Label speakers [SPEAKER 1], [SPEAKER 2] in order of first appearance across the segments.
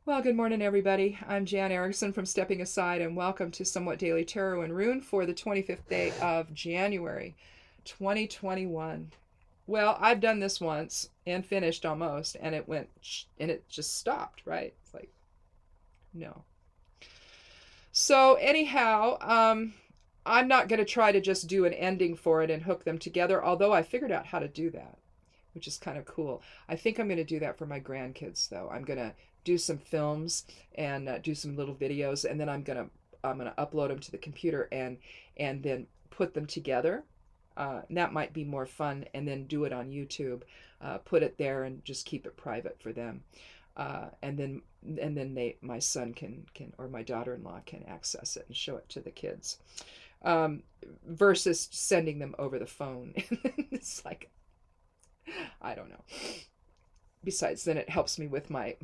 [SPEAKER 1] Well, good morning, everybody. I'm Jan Erickson from Stepping Aside, and welcome to Somewhat Daily Tarot and Rune for the 25th day of January, 2021. Well, I've done this once and finished almost, and it just stopped, right? It's like, no. So, anyhow, I'm not going to try to just do an ending for it and hook them together, although I figured out how to do that, which is kind of cool. I think I'm going to do that for my grandkids, though. I'm going to do some films and do some little videos, and then I'm gonna upload them to the computer and then put them together. That might be more fun, and then do it on YouTube. Put it there and just keep it private for them. And then my son can or my daughter-in-law can access it and show it to the kids, versus sending them over the phone. It's like, I don't know. Besides, then it helps me with my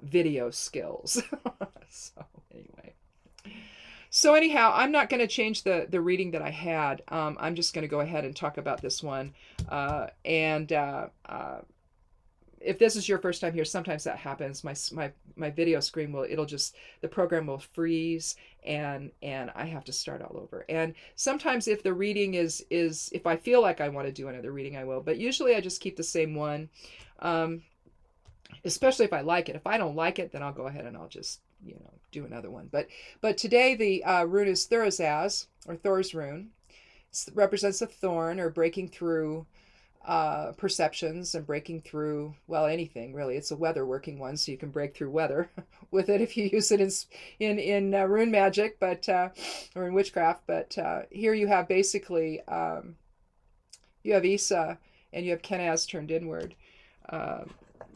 [SPEAKER 1] video skills. So anyway, anyhow, I'm not going to change the reading that I had. I'm just going to go ahead and talk about this one. And if this is your first time here, sometimes that happens. My video screen the program will freeze, and I have to start all over. And sometimes if the reading is if I feel like I want to do another reading, I will. But usually I just keep the same one, especially if I like it. If I don't like it, then I'll go ahead and I'll just do another one. But today the rune is Thurazaz, or Thor's rune. It represents a thorn, or breaking through perceptions and breaking through, well, anything really. It's a weather working one, so you can break through weather with it if you use it in rune magic, but or in witchcraft. But here you have basically you have Isa and you have Kenaz turned inward. Let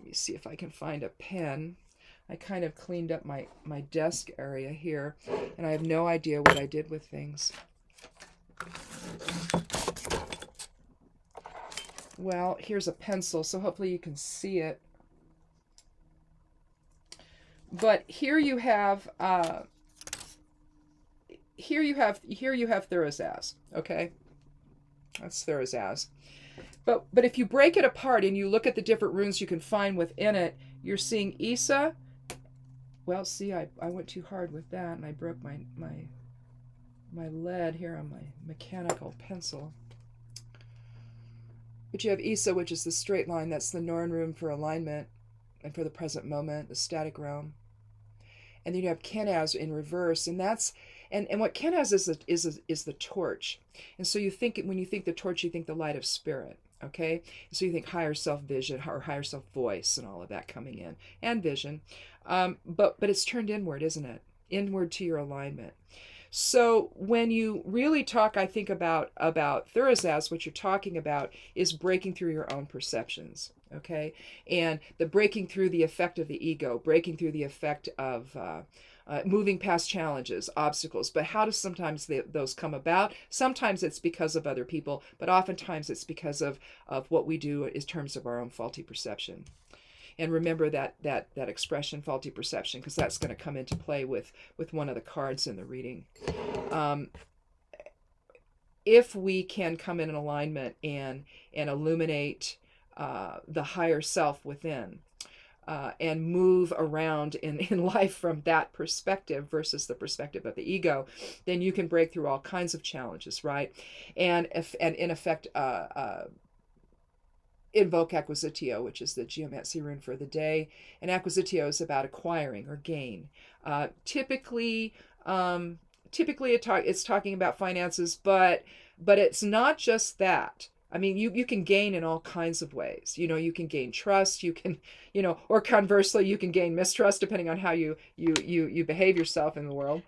[SPEAKER 1] me see if I can find a pen. I kind of cleaned up my desk area here, and I have no idea what I did with things. Well, here's a pencil, so hopefully you can see it. But here you have Thurazaz. Okay, that's Thurazaz. But if you break it apart and you look at the different runes you can find within it, you're seeing Isa. Well, see, I went too hard with that, and I broke my lead here on my mechanical pencil. But you have Isa, which is the straight line. That's the Norn rune for alignment and for the present moment, the static realm. And then you have Kenaz in reverse, and that's and what Kenaz is the torch. And so when you think the torch, you think the light of spirit. Okay, so you think higher self vision or higher self voice and all of that coming in, and vision. But it's turned inward, isn't it? Inward to your alignment. So when you really talk, I think about Thurazaz, what you're talking about is breaking through your own perceptions, okay? And the breaking through the effect of the ego, breaking through the effect of moving past challenges, obstacles. But how do sometimes those come about? Sometimes it's because of other people, but oftentimes it's because of what we do in terms of our own faulty perception. And remember that expression, faulty perception, because that's going to come into play with one of the cards in the reading. If we can come in alignment and illuminate the higher self within, and move around in life from that perspective versus the perspective of the ego, then you can break through all kinds of challenges, right? And in effect, invoke acquisitio, which is the geomancy rune for the day. And acquisitio is about acquiring or gain. Typically it's talking about finances, but it's not just that. I mean, you can gain in all kinds of ways. You can gain trust. You can, or conversely, you can gain mistrust depending on how you behave yourself in the world.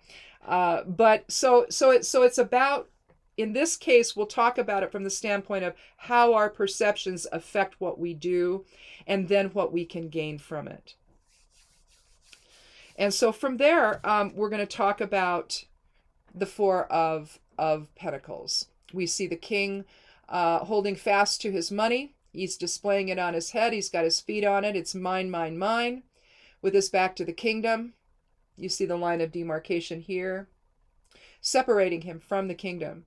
[SPEAKER 1] But so it's about. In this case, we'll talk about it from the standpoint of how our perceptions affect what we do, and then what we can gain from it. And so from there, we're going to talk about the Four of Pentacles. We see the king holding fast to his money. He's displaying it on his head. He's got his feet on it. It's mine, mine, mine. With his back to the kingdom. You see the line of demarcation here, separating him from the kingdom.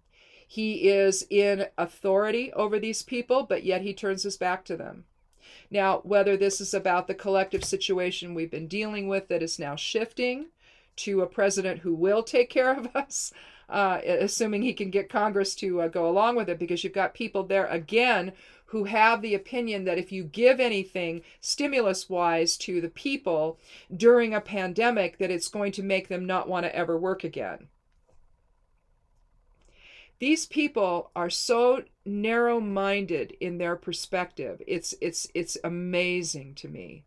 [SPEAKER 1] He is in authority over these people, but yet he turns his back to them. Now, whether this is about the collective situation we've been dealing with that is now shifting to a president who will take care of us, assuming he can get Congress to go along with it, because you've got people there again who have the opinion that if you give anything stimulus-wise to the people during a pandemic, that it's going to make them not want to ever work again. These people are so narrow-minded in their perspective. It's amazing to me.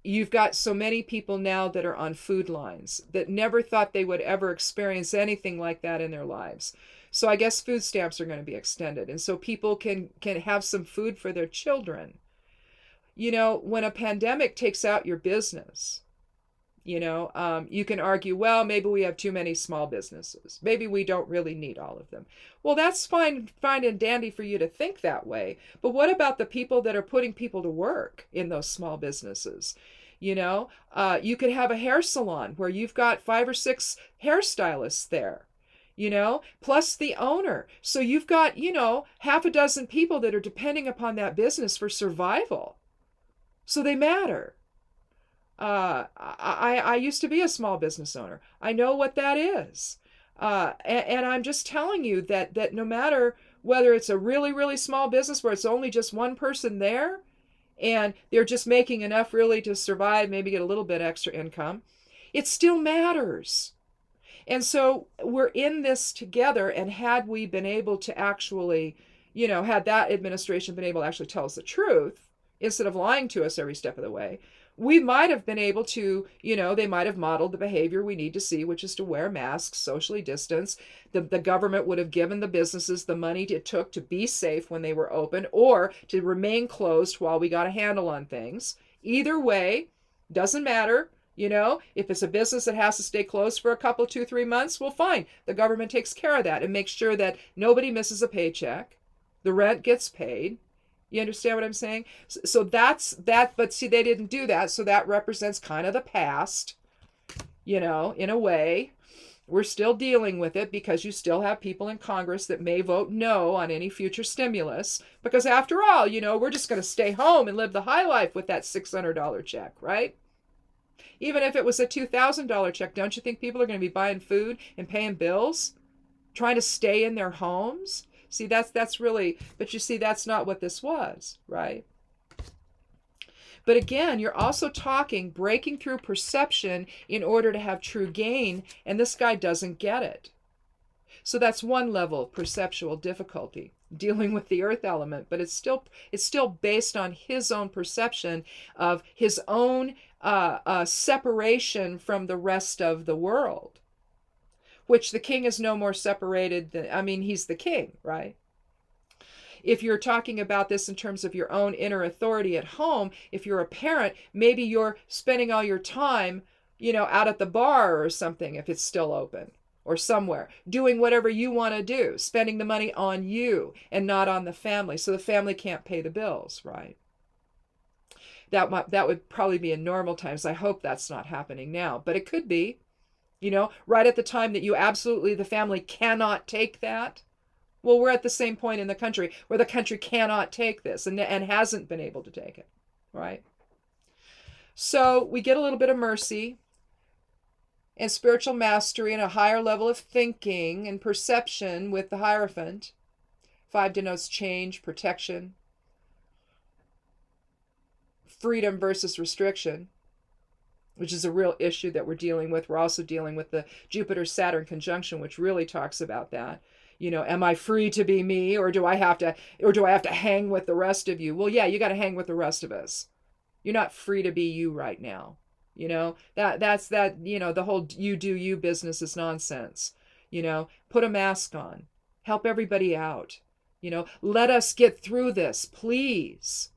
[SPEAKER 1] You've got so many people now that are on food lines that never thought they would ever experience anything like that in their lives. So I guess food stamps are going to be extended, and so people can have some food for their children. You know, when a pandemic takes out your business, you know, you can argue, well, maybe we have too many small businesses. Maybe we don't really need all of them. Well, that's fine and dandy for you to think that way. But what about the people that are putting people to work in those small businesses? You know, you could have a hair salon where you've got 5 or 6 hairstylists there, you know, plus the owner. So you've got, you know, half a dozen people that are depending upon that business for survival. So they matter. I used to be a small business owner. I know what that is. And I'm just telling you that no matter whether it's a really, really small business where it's only just one person there and they're just making enough really to survive, maybe get a little bit extra income, it still matters. And so we're in this together, and had we been able to actually, you know, had that administration been able to actually tell us the truth instead of lying to us every step of the way, we might have been able to, you know, they might have modeled the behavior we need to see, which is to wear masks, socially distance. The government would have given the businesses the money it took to be safe when they were open, or to remain closed while we got a handle on things. Either way, doesn't matter. You know, if it's a business that has to stay closed for a couple, 2-3 months, well, fine. The government takes care of that and makes sure that nobody misses a paycheck. The rent gets paid. You understand what I'm saying? So that's that. But see, they didn't do that. So that represents kind of the past, you know, in a way. We're still dealing with it because you still have people in Congress that may vote no on any future stimulus. Because after all, you know, we're just going to stay home and live the high life with that $600 check, right? Even if it was a $2,000 check, don't you think people are going to be buying food and paying bills, trying to stay in their homes? See, that's really, but you see, that's not what this was, right? But again, you're also talking breaking through perception in order to have true gain, and this guy doesn't get it. So that's one level of perceptual difficulty, dealing with the earth element, but it's still based on his own perception of his own separation from the rest of the world, which the king is no more separated than, I mean, he's the king, right? If you're talking about this in terms of your own inner authority at home, if you're a parent, maybe you're spending all your time, you know, out at the bar or something, if it's still open, or somewhere, doing whatever you want to do, spending the money on you and not on the family, so the family can't pay the bills, right? That would probably be in normal times. I hope that's not happening now, but it could be, you know, right at the time that you absolutely, the family cannot take that. Well, we're at the same point in the country where the country cannot take this and hasn't been able to take it, right? So we get a little bit of mercy and spiritual mastery and a higher level of thinking and perception with the Hierophant. 5 denotes change, protection, freedom versus restriction, which is a real issue that we're dealing with. We're also dealing with the Jupiter-Saturn conjunction, which really talks about that. You know, am I free to be me, or do I have to hang with the rest of you? Well, yeah, you got to hang with the rest of us. You're not free to be you right now. You know, that's you know, the whole you do you business is nonsense. You know, put a mask on, help everybody out. You know, let us get through this, please.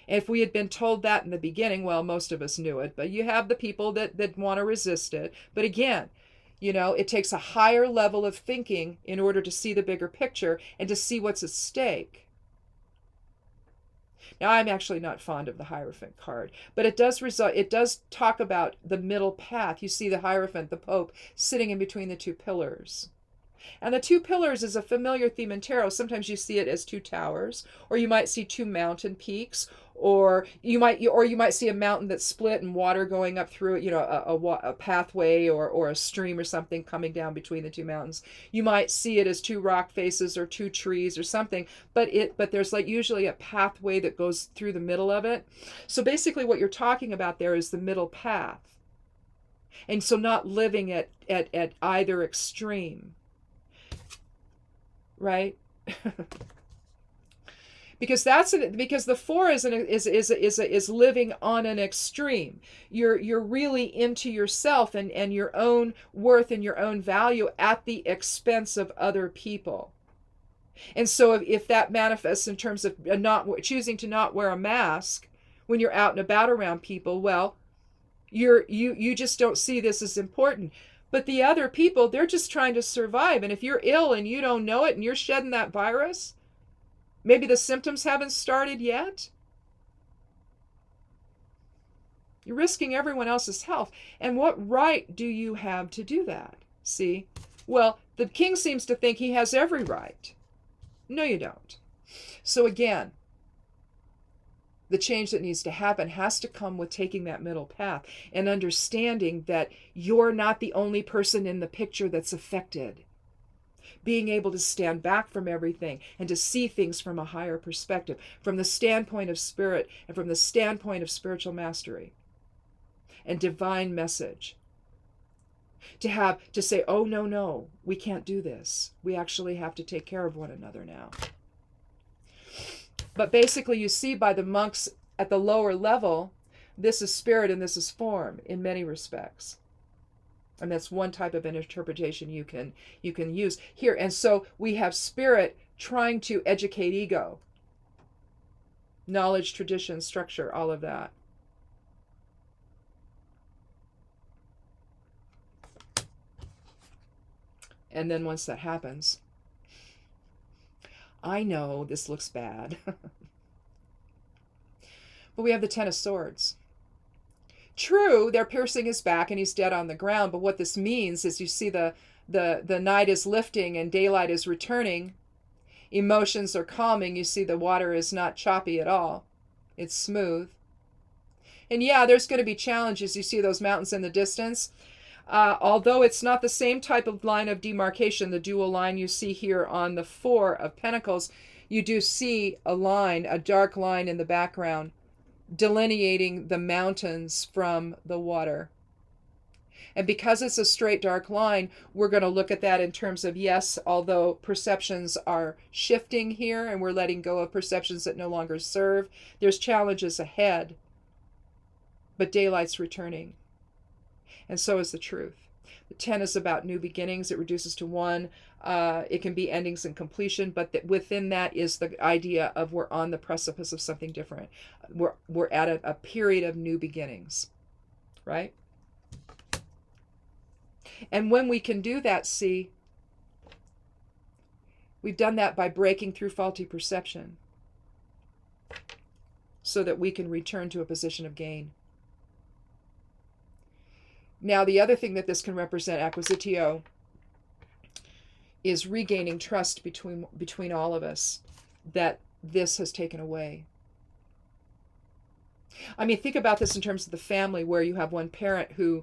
[SPEAKER 1] If we had been told that in the beginning, well, most of us knew it, but you have the people that want to resist it. But again, you know, it takes a higher level of thinking in order to see the bigger picture and to see what's at stake. Now, I'm actually not fond of the Hierophant card, but it does talk about the middle path. You see the Hierophant, the Pope, sitting in between the two pillars. And the two pillars is a familiar theme in tarot. Sometimes you see it as two towers, or you might see two mountain peaks, or you might see a mountain that's split and water going up through it, a pathway or a stream or something coming down between the two mountains. You might see it as two rock faces or two trees or something, but there's like usually a pathway that goes through the middle of it. So basically what you're talking about there is the middle path. And so not living at either extreme. Right? Because the four is living on an extreme. You're really into yourself and your own worth and your own value at the expense of other people. And so if that manifests in terms of choosing to not wear a mask when you're out and about around people, well, you just don't see this as important. But the other people, they're just trying to survive. And if you're ill and you don't know it and you're shedding that virus, maybe the symptoms haven't started yet, you're risking everyone else's health. And what right do you have to do that? See? Well, the king seems to think he has every right. No, you don't. So again, the change that needs to happen has to come with taking that middle path and understanding that you're not the only person in the picture that's affected. Being able to stand back from everything and to see things from a higher perspective, from the standpoint of spirit and from the standpoint of spiritual mastery and divine message. To say, oh, no, we can't do this. We actually have to take care of one another now. But basically you see by the monks at the lower level, this is spirit and this is form in many respects. And that's one type of an interpretation you can use here. And so we have spirit trying to educate ego. Knowledge, tradition, structure, all of that. And then once that happens, I know this looks bad. But we have the Ten of Swords. True, they're piercing his back and he's dead on the ground. But what this means is you see the night is lifting and daylight is returning. Emotions are calming. You see the water is not choppy at all. It's smooth. And yeah, there's going to be challenges. You see those mountains in the distance. Although it's not the same type of line of demarcation, the dual line you see here on the Four of Pentacles, you do see a line, a dark line in the background, delineating the mountains from the water. And because it's a straight dark line, we're going to look at that in terms of, yes, although perceptions are shifting here and we're letting go of perceptions that no longer serve, there's challenges ahead, but daylight's returning. And so is the truth. The 10 is about new beginnings. It reduces to 1. It can be endings and completion, but within that is the idea of we're on the precipice of something different. We're at a period of new beginnings, right? And when we can do that, see, we've done that by breaking through faulty perception so that we can return to a position of gain. Now, the other thing that this can represent, acquisitio, is regaining trust between all of us that this has taken away. I mean, think about this in terms of the family, where you have one parent who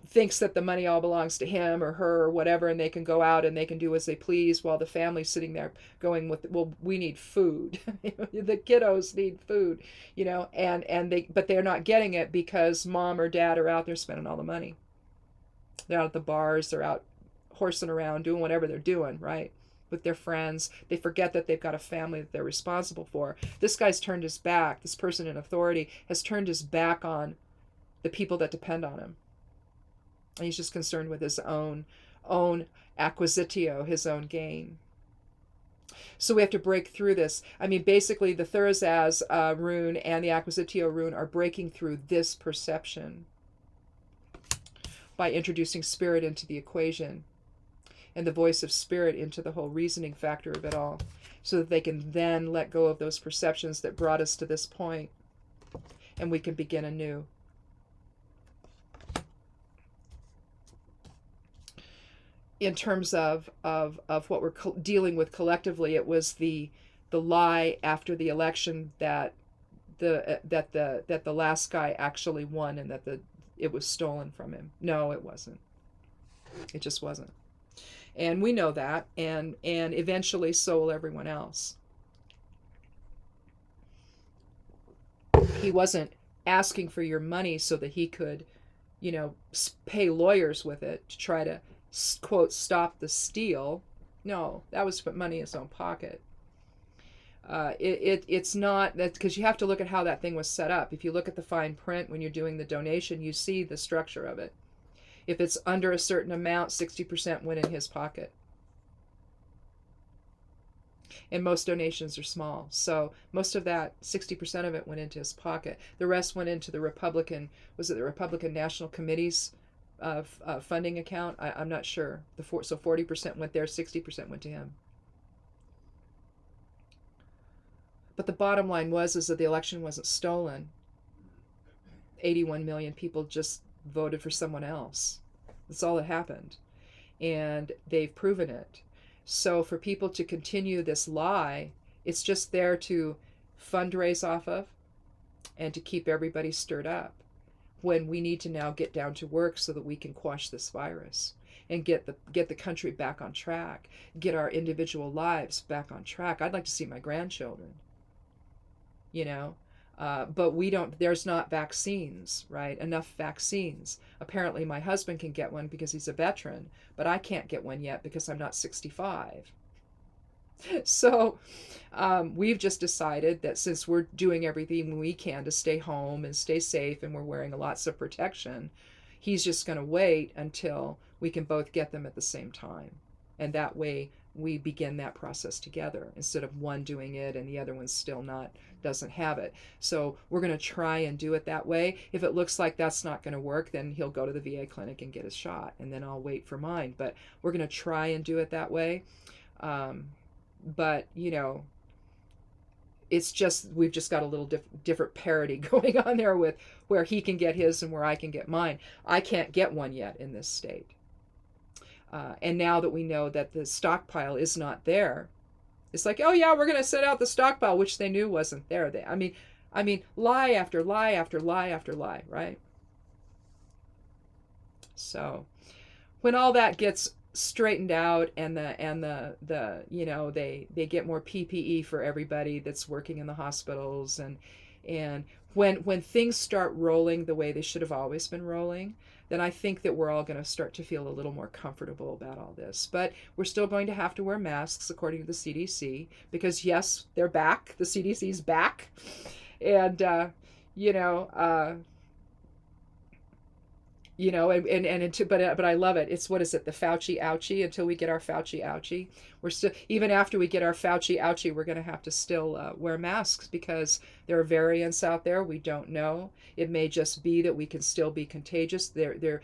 [SPEAKER 1] thinks that the money all belongs to him or her or whatever, and they can go out and they can do as they please, while the family's sitting there going with, well, we need food. The kiddos need food, but they're not getting it because mom or dad are out there spending all the money. They're out at the bars, they're out horsing around, doing whatever they're doing, right? With their friends. They forget that they've got a family that they're responsible for. This guy's turned his back. This person in authority has turned his back on the people that depend on him. And he's just concerned with his own acquisitio, his own gain. So we have to break through this. I mean, basically the Thurisaz rune and the acquisitio rune are breaking through this perception by introducing spirit into the equation and the voice of spirit into the whole reasoning factor of it all, so that they can then let go of those perceptions that brought us to this point, and we can begin anew. in terms of what we're dealing with collectively, it was the lie after the election that the last guy actually won and that it was stolen from him. No, it wasn't. It just wasn't. And we know that, and eventually so will everyone else. He wasn't asking for your money so that he could, pay lawyers with it to try to, quote, stop the steal. No, that was to put money in his own pocket. It's not that, because you have to look at how that thing was set up. If you look at the fine print when you're doing the donation, you see the structure of it. If it's under a certain amount, 60% went in his pocket. And most donations are small. So most of that, 60% of it went into his pocket. The rest went into the Republican, was it the Republican National Committee's funding account? I'm not sure. So 40% went there, 60% went to him. But the bottom line is that the election wasn't stolen. 81 million people just voted for someone else. That's all that happened. And they've proven it. So for people to continue this lie, it's just there to fundraise off of and to keep everybody stirred up, when we need to now get down to work so that we can quash this virus and get the country back on track, get our individual lives back on track. I'd like to see my grandchildren, but there's not vaccines, right? Enough vaccines. Apparently my husband can get one because he's a veteran, but I can't get one yet because I'm not 65. So we've just decided that since we're doing everything we can to stay home and stay safe, and we're wearing lots of protection, he's just going to wait until we can both get them at the same time. And that way we begin that process together, instead of one doing it and the other one still doesn't have it. So we're going to try and do it that way. If it looks like that's not going to work, then he'll go to the VA clinic and get his shot, and then I'll wait for mine. But we're going to try and do it that way. But it's just, we've just got a little different parity going on there, with where he can get his and where I can get mine. I can't get one yet in this state. And now that we know that the stockpile is not there, it's like, oh yeah, we're going to set out the stockpile, which they knew wasn't there. I mean, lie after lie after lie after lie, right? So when all that gets straightened out, and the they get more PPE for everybody that's working in the hospitals, and when things start rolling the way they should have always been rolling, then I think that we're all going to start to feel a little more comfortable about all this. But we're still going to have to wear masks according to the CDC, because yes, they're back. The CDC's back. And but I love it. It's, what is it, the Fauci ouchie? Until we get our Fauci ouchie, we're still, even after we get our Fauci ouchie, we're going to have to still wear masks, because there are variants out there. We don't know. It may just be that we can still be contagious. They're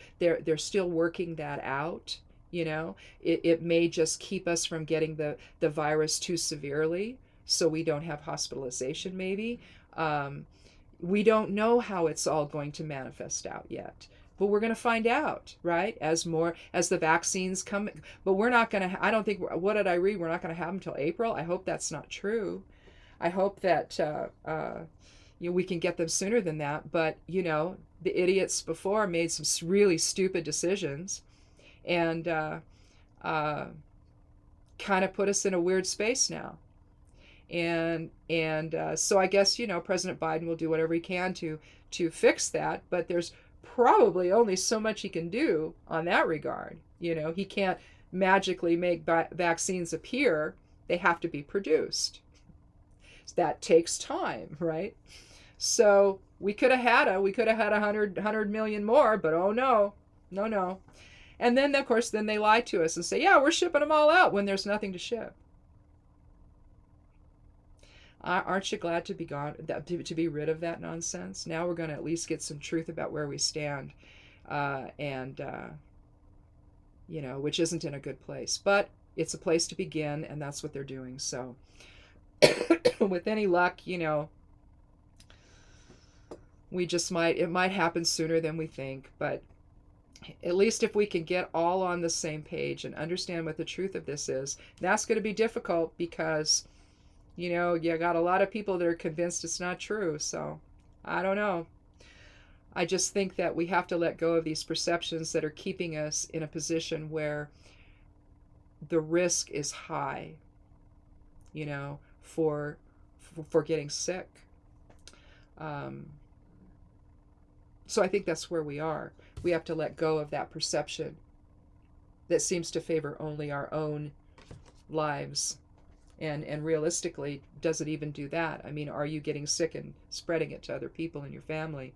[SPEAKER 1] still working that out. It may just keep us from getting the virus too severely, so we don't have hospitalization. Maybe we don't know how it's all going to manifest out yet. But we're going to find out, right? As the vaccines come. But we're not going to, I don't think, what did I read? We're not going to have them until April. I hope that's not true. I hope that we can get them sooner than that. But, the idiots before made some really stupid decisions, and kind of put us in a weird space now. And so I guess, President Biden will do whatever he can to fix that. But there's probably only so much he can do on that regard. He can't magically make vaccines appear. They have to be produced. That takes time, right? So we could have had 100 million more, but oh no. And then, of course, they lie to us and say, yeah, we're shipping them all out, when there's nothing to ship. Aren't you glad to be gone, to be rid of that nonsense? Now we're going to at least get some truth about where we stand, which isn't in a good place. But it's a place to begin, and that's what they're doing. So with any luck, we just it might happen sooner than we think. But At least if we can get all on the same page and understand what the truth of this is, that's going to be difficult because, you got a lot of people that are convinced it's not true. So I don't know. I just think that we have to let go of these perceptions that are keeping us in a position where the risk is high, for getting sick. So I think that's where we are. We have to let go of that perception that seems to favor only our own lives. And realistically, does it even do that? I mean, are you getting sick and spreading it to other people in your family?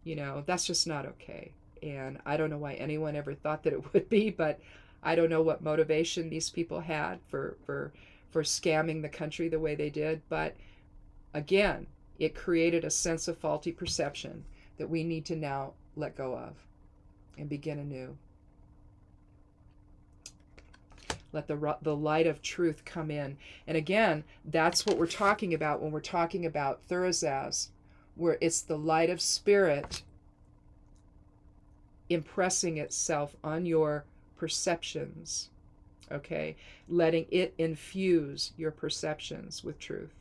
[SPEAKER 1] That's just not okay. And I don't know why anyone ever thought that it would be, but I don't know what motivation these people had for scamming the country the way they did. But again, it created a sense of faulty perception that we need to now let go of and begin anew. Let the light of truth come in. And again, that's what we're talking about when we're talking about Thursaz, where it's the light of spirit impressing itself on your perceptions, okay? Letting it infuse your perceptions with truth.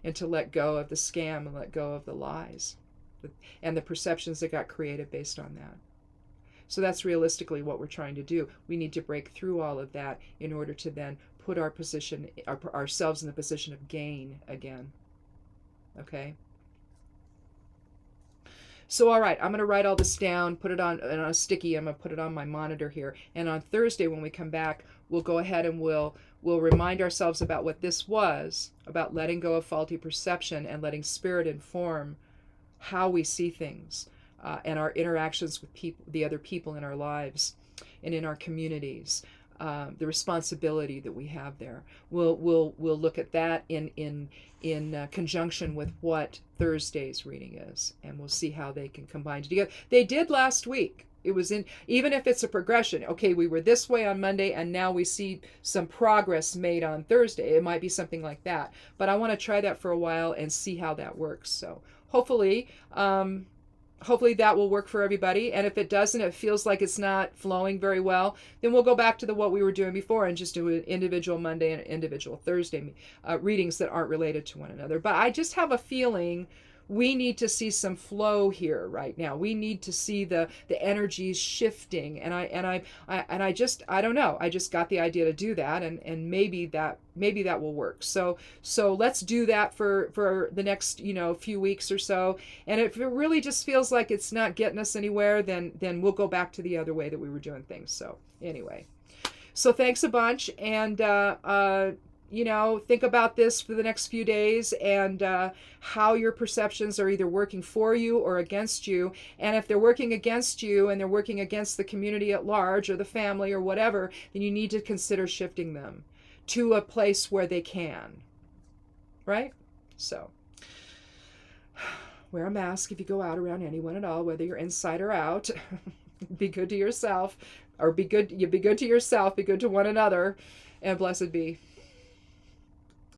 [SPEAKER 1] And to let go of the scam and let go of the lies and the perceptions that got created based on that. So that's realistically what we're trying to do. We need to break through all of that in order to then put ourselves in the position of gain again. Okay? So, all right, I'm going to write all this down, put it on a sticky. I'm going to put it on my monitor here. And on Thursday when we come back, we'll go ahead and we'll remind ourselves about what this was, about letting go of faulty perception and letting spirit inform how we see things and our interactions with the other people in our lives and in our communities. The responsibility that we have there. We'll look at that in conjunction with what Thursday's reading is, and we'll see how they can combine together. They did last week. It was even if it's a progression. Okay, we were this way on Monday, and now we see some progress made on Thursday. It might be something like that. But I want to try that for a while and see how that works. So hopefully that will work for everybody. And if it doesn't, it feels like it's not flowing very well, then we'll go back to what we were doing before and just do an individual Monday and an individual Thursday readings that aren't related to one another. But I just have a feeling we need to see some flow here right now. We need to see the energies shifting, and I don't know. I just got the idea to do that, and maybe that will work. So let's do that for the next few weeks or so. And if it really just feels like it's not getting us anywhere, then we'll go back to the other way that we were doing things. So anyway, so thanks a bunch, and think about this for the next few days and how your perceptions are either working for you or against you. And if they're working against you and they're working against the community at large or the family or whatever, then you need to consider shifting them to a place where they can. Right? So wear a mask if you go out around anyone at all, whether you're inside or out. Be good to yourself, or be good to yourself, be good to one another, and blessed be.